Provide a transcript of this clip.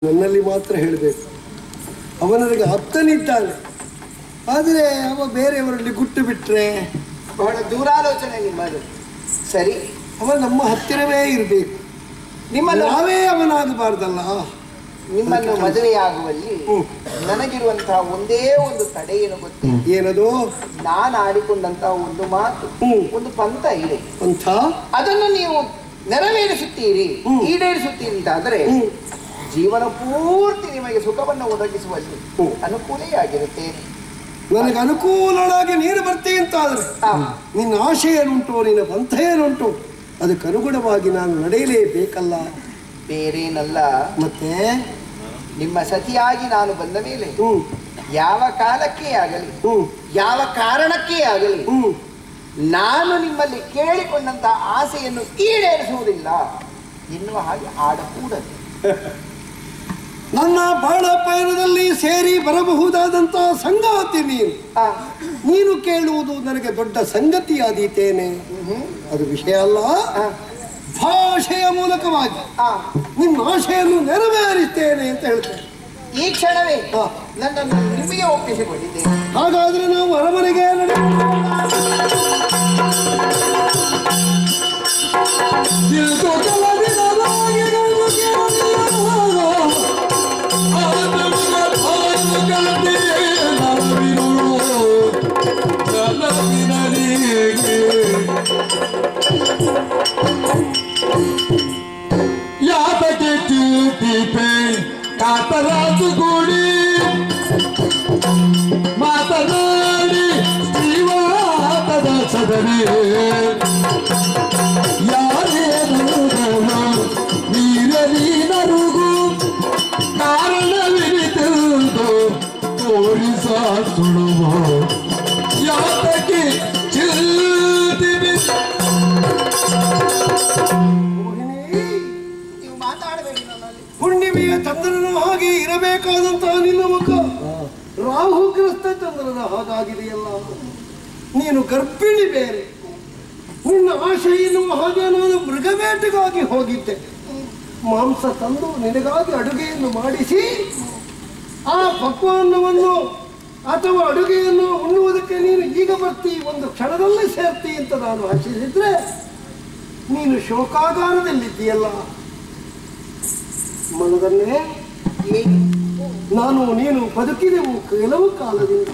ನನ್ನಲ್ಲಿ ಮಾತ್ರ ಹೇಳಬೇಕು. ಅವನಿಗೆ ಆಪ್ತನಿದ್ದಾನೆ, ಆದರೆ ಅವ ಬೇರೆಯವರಲ್ಲಿ ಗುಟ್ಟು ಬಿಟ್ಟರೆ ಬಹಳ ದೂರಾಲೋಚನೆ ನಿಮ್ಮದು. ಸರಿ, ಅವ ನಮ್ಮ ಹತ್ತಿರವೇ ಇರಬೇಕು, ನಿಮ್ಮನ್ನು ನಾವೇ ಅವನಾಗಬಾರ್ದಲ್ಲ. ನಿಮ್ಮನ್ನು ಮದುವೆಯಾಗುವಲ್ಲಿ ನನಗಿರುವಂತಹ ಒಂದೇ ಒಂದು ತಡೆ ಏನು ಗೊತ್ತೇ? ಏನದು? ನಾನು ಆಡಿಕೊಂಡಂತಹ ಒಂದು ಮಾತು, ಒಂದು ಪಂಥ ಇದೆ. ಪಂಥ? ಅದನ್ನು ನೀವು ನೆರವೇರಿಸುತ್ತೀರಿ, ಈಡೇರಿಸುತ್ತೀರಿ ಅಂತಾದರೆ ಜೀವನ ಪೂರ್ತಿ ನಿಮಗೆ ಸುಖವನ್ನು ಒದಗಿಸುವಲ್ಲಿ ಅನುಕೂಲೇ ಆಗಿರುತ್ತೆ. ನನಗೆ ಅನುಕೂಲವಾಗಿ ನೀನು ಬರ್ತೀ ಅಂತಾದ್ರೆ ನಿನ್ನ ಆಶೆ ಏನುಂಟು, ನಿನ್ನ ಪಂಥ ಏನುಂಟು, ಅದಕ್ಕೆ ಅನುಗುಣವಾಗಿ ನಾನು ನಡೆಯಲೇಬೇಕಲ್ಲ. ಬೇರೇನಲ್ಲ, ಮತ್ತೆ ನಿಮ್ಮ ಸತಿಯಾಗಿ ನಾನು ಬಂದ ಮೇಲೆ ಯಾವ ಕಾಲಕ್ಕೆ ಆಗಲಿ, ಯಾವ ಕಾರಣಕ್ಕೇ ಆಗಲಿ, ನಾನು ನಿಮ್ಮಲ್ಲಿ ಕೇಳಿಕೊಂಡಂತ ಆಸೆಯನ್ನು ಈಡೇರಿಸುವುದಿಲ್ಲ ಎನ್ನುವ ಹಾಗೆ ಆಡಕೂಡದು. ನನ್ನ ಬಾಳ ಪಯಣದಲ್ಲಿ ಸೇರಿ ಬರಬಹುದಾದಂತ ಸಂಗಾತಿ ನೀನು ಕೇಳುವುದು ನನಗೆ ದೊಡ್ಡ ಸಂಗತಿಯಾದೀತೇನೆ. ಅದು ವಿಷಯ ಅಲ್ಲ, ಭಾಷೆಯ ಮೂಲಕವಾಗಿ ನಿಮ್ಮ ಆಶೆಯನ್ನು ನೆರವೇರಿಸ್ತೇನೆ ಅಂತ ಹೇಳ್ತೇನೆ. ಈ ಕ್ಷಣವೇ ನನ್ನನ್ನು ನಿಮಗೆ ಒಪ್ಪಿಸಿಕೊಂಡಿದ್ದೇನೆ. ಹಾಗಾದ್ರೆ ನಾವು ಅರಮನೆಗೆ ಯಾತಕ್ಕೆ ದೀಪೆ ಕಾತರಾಜುಗೂಡಿ ಮಾತನಾಡಿ ಶ್ರೀವಾತದ ಸದರಿ ಯಾರೇನು ನೀರನರುಗೂ ಕಾರಣವಿರಿತು ತೋರಿಸ ಸುಡುವ ಯಾತಕ್ಕೆ ಚಿಲ್ತಿವಿ. ನೀವು ಮಾತಾಡಬೇಡಿ ನನ್ನಲ್ಲಿ. ಹುಣ್ಣಿಮೆಯ ಚಂದ್ರನ ಹಾಗೆ ಇರಬೇಕಾದಂತಹ ನಿನ್ನ ಮುಖ ರಾಹುಗ್ರಸ್ತ ಚಂದ್ರನ ಹಾಗಾಗಿದೆಯಲ್ಲ. ನೀನು ಗರ್ಭಿಣಿ ಬೇರೆ, ನಿನ್ನ ಆಶೆ ಎನ್ನುವ ಹಾಗೆ ನಾನು ಮೃಗವೇಟೆಗಾಗಿ ಹೋಗಿದ್ದೆ. ಮಾಂಸ ತಂದು ನಿನಗಾಗಿ ಅಡುಗೆಯನ್ನು ಮಾಡಿಸಿ ಆ ಪಕ್ವಾನ್ನವನ್ನು ಅಥವಾ ಅಡುಗೆಯನ್ನು ಉಣ್ಣುವುದಕ್ಕೆ ನೀನು ಈಗ ಬರ್ತಿ, ಒಂದು ಕ್ಷಣದಲ್ಲಿ ಸೇರ್ತಿ ಅಂತ ನಾನು ಆಶಿಸಿದ್ರೆ ನೀನು ಶೋಕಾಗಾರದಲ್ಲಿದ್ದೀಯಲ್ಲ. ಮನದನ್ನೇ ನಾನು ನೀನು ಬದುಕಿದೆವು ಕೆಲವು ಕಾಲದಿಂದ.